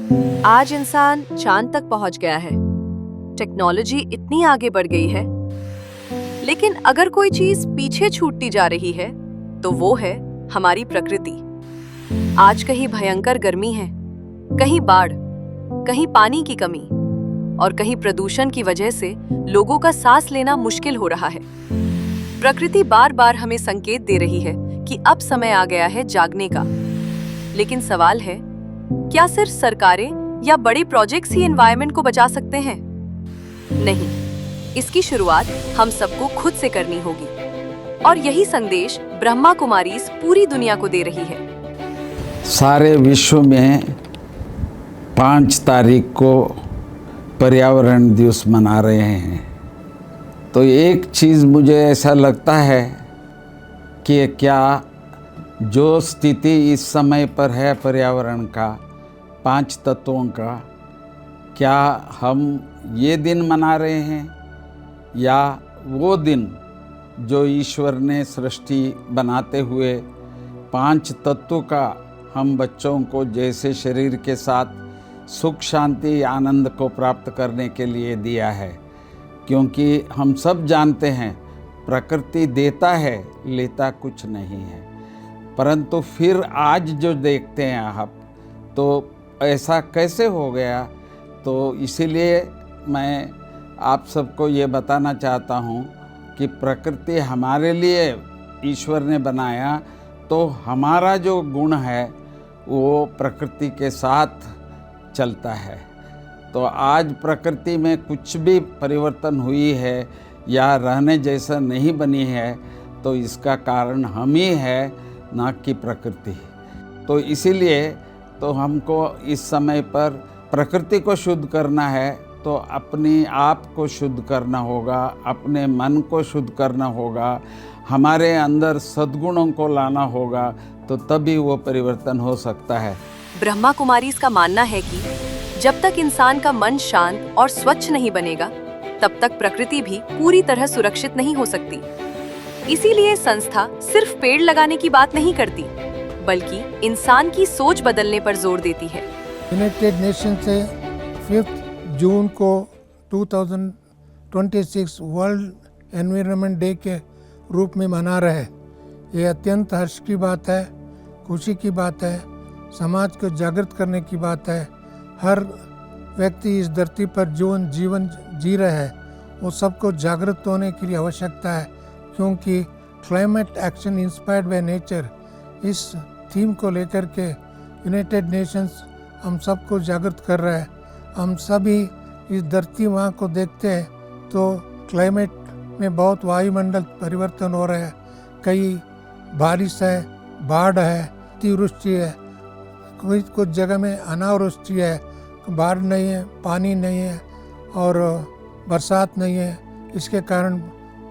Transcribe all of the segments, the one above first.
आज इंसान चांद तक पहुंच गया है। टेक्नोलॉजी इतनी आगे बढ़ गई है, लेकिन अगर कोई चीज पीछे छूटती जा रही है तो वो है हमारी प्रकृति। आज कहीं भयंकर गर्मी है, कहीं बाढ़, कहीं पानी की कमी और कहीं प्रदूषण की वजह से लोगों का सांस लेना मुश्किल हो रहा है। प्रकृति बार बार हमें संकेत दे रही है कि अब समय आ गया है जागने का। लेकिन सवाल है, क्या सिर्फ सरकारें या बड़े प्रोजेक्ट्स ही एनवायरनमेंट को बचा सकते हैं? नहीं, इसकी शुरुआत हम सबको खुद से करनी होगी। और यही संदेश ब्रह्मा कुमारीज पूरी दुनिया को दे रही है। सारे विश्व में 5 तारीख को पर्यावरण दिवस मना रहे हैं। तो एक चीज़ मुझे ऐसा लगता है कि क्या जो स्थिति इस समय पर है पर्यावरण का, 5 तत्वों का, क्या हम ये दिन मना रहे हैं या वो दिन जो ईश्वर ने सृष्टि बनाते हुए 5 तत्वों का हम बच्चों को जैसे शरीर के साथ सुख शांति आनंद को प्राप्त करने के लिए दिया है। क्योंकि हम सब जानते हैं प्रकृति देता है, लेता कुछ नहीं है। परंतु फिर आज जो देखते हैं आप, तो ऐसा कैसे हो गया? तो इसीलिए मैं आप सबको ये बताना चाहता हूँ कि प्रकृति हमारे लिए ईश्वर ने बनाया, तो हमारा जो गुण है वो प्रकृति के साथ चलता है। तो आज प्रकृति में कुछ भी परिवर्तन हुई है या रहने जैसा नहीं बनी है, तो इसका कारण हम ही है, ना कि प्रकृति। तो इसीलिए तो हमको इस समय पर प्रकृति को शुद्ध करना है, तो अपने आप को शुद्ध करना होगा, अपने मन को शुद्ध करना होगा, हमारे अंदर सद्गुणों को लाना होगा, तो तभी वो परिवर्तन हो सकता है। ब्रह्मा कुमारीज का मानना है कि जब तक इंसान का मन शांत और स्वच्छ नहीं बनेगा, तब तक प्रकृति भी पूरी तरह सुरक्षित नहीं हो सकती। इसीलिए संस्था सिर्फ पेड़ लगाने की बात नहीं करती, बल्कि इंसान की सोच बदलने पर जोर देती है। यूनाइटेड नेशन से 5 जून को 2026 वर्ल्ड एनवायरनमेंट डे के रूप में मना रहे। ये अत्यंत हर्ष की बात है, खुशी की बात है, समाज को जागृत करने की बात है। हर व्यक्ति इस धरती पर जो जीवन जी रहे हैं, वो सबको जागृत होने की आवश्यकता है। क्योंकि climate action inspired by nature, इस थीम को लेकर के यूनाइटेड नेशंस हम सबको जागृत कर रहा है। हम सभी इस धरती माँ को देखते हैं तो क्लाइमेट में बहुत वायुमंडल परिवर्तन हो रहा है। कई बारिश है, बाढ़ है, अतिवृष्टि है, कुछ जगह में अनावृष्टि है, बाढ़ नहीं है, पानी नहीं है और बरसात नहीं है। इसके कारण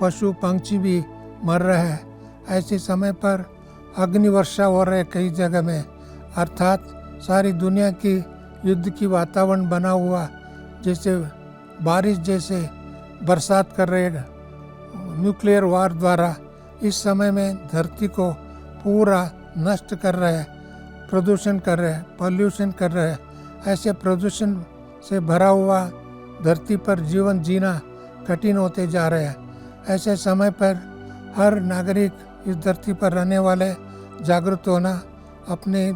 पशु पंछी भी मर रहे हैं। ऐसे समय पर अग्नि वर्षा हो रहा है कई जगह में, अर्थात सारी दुनिया की युद्ध की वातावरण बना हुआ, जैसे बारिश जैसे बरसात कर रहे हैं न्यूक्लियर वार द्वारा। इस समय में धरती को पूरा नष्ट कर रहे हैं, प्रदूषण कर रहे हैं, पॉल्यूशन कर रहे हैं। ऐसे प्रदूषण से भरा हुआ धरती पर जीवन जीना कठिन होते जा रहे हैं। ऐसे समय पर हर नागरिक इस धरती पर रहने वाले जागरूक होना, अपने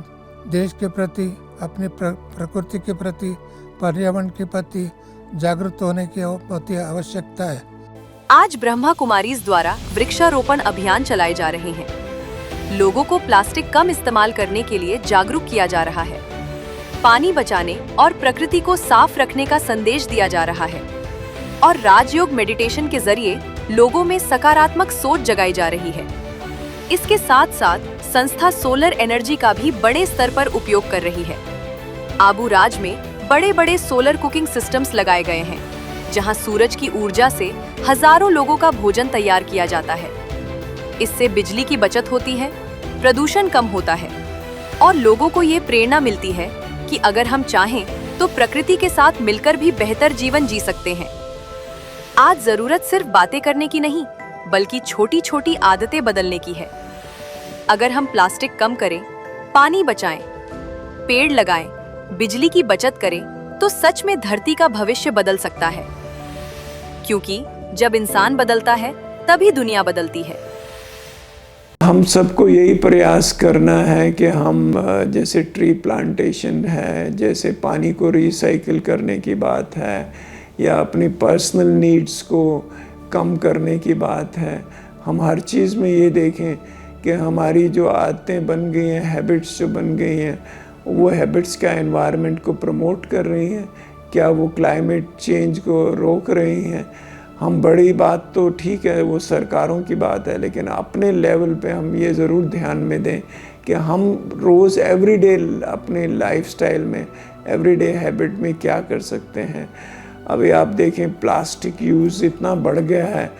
देश के प्रति, अपनी प्रकृति के प्रति, पर्यावरण के प्रति जागरूक होने की बहुत आवश्यकता है। आज ब्रह्मा कुमारीज द्वारा वृक्षारोपण अभियान चलाए जा रहे हैं। लोगों को प्लास्टिक कम इस्तेमाल करने के लिए जागरूक किया जा रहा है। पानी बचाने और प्रकृति को साफ रखने का संदेश दिया जा रहा है। और राजयोग मेडिटेशन के जरिए लोगों में सकारात्मक सोच जगाई जा रही है। इसके साथ साथ संस्था सोलर एनर्जी का भी बड़े स्तर पर उपयोग कर रही है। आबू राज में बड़े बड़े सोलर कुकिंग सिस्टम्स लगाए गए हैं, जहां सूरज की ऊर्जा से हजारों लोगों का भोजन तैयार किया जाता है। इससे बिजली की बचत होती है, प्रदूषण कम होता है और लोगों को ये प्रेरणा मिलती है कि अगर हम चाहें तो प्रकृति के साथ मिलकर भी बेहतर जीवन जी सकते हैं। आज जरूरत सिर्फ बातें करने की नहीं, बल्कि छोटी छोटी आदतें बदलने की है। अगर हम प्लास्टिक कम करें, पानी बचाएं, पेड़ लगाएं, बिजली की बचत करें तो सच में धरती का भविष्य बदल सकता है, क्योंकि जब इंसान बदलता है तभी दुनिया बदलती है। हम सबको यही प्रयास करना है कि हम जैसे ट्री प्लांटेशन है, जैसे पानी को रिसाइकिल करने की बात है, या अपनी पर्सनल नीड्स को कम करने की बात है, हम हर चीज़ में ये देखें कि हमारी जो आदतें बन गई हैं, हैबिट्स जो बन गई हैं, वो हैबिट्स क्या एनवायरनमेंट को प्रमोट कर रही हैं, क्या वो क्लाइमेट चेंज को रोक रही हैं। हम बड़ी बात तो ठीक है, वो सरकारों की बात है, लेकिन अपने लेवल पे हम ये ज़रूर ध्यान में दें कि हम रोज़ एवरीडे अपने लाइफस्टाइल में, एवरीडे हैबिट में क्या कर सकते हैं। अभी आप देखें प्लास्टिक यूज़ इतना बढ़ गया है,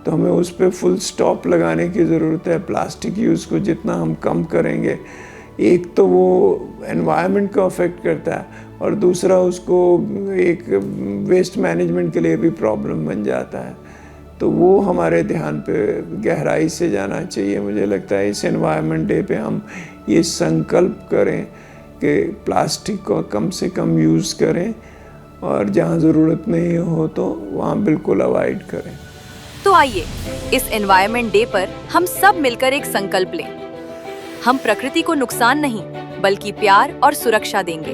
तो हमें उस पर फुल स्टॉप लगाने की ज़रूरत है। प्लास्टिक यूज़ को जितना हम कम करेंगे, एक तो वो एनवायरनमेंट को अफेक्ट करता है, और दूसरा उसको एक वेस्ट मैनेजमेंट के लिए भी प्रॉब्लम बन जाता है। तो वो हमारे ध्यान पे गहराई से जाना चाहिए। मुझे लगता है इस एनवायरनमेंट डे पे हम ये संकल्प करें कि प्लास्टिक को कम से कम यूज़ करें, और जहाँ ज़रूरत नहीं हो तो वहाँ बिल्कुल अवॉइड करें। तो आइए इस एनवायरनमेंट डे पर हम सब मिलकर एक संकल्प लें। हम प्रकृति को नुकसान नहीं बल्कि प्यार और सुरक्षा देंगे।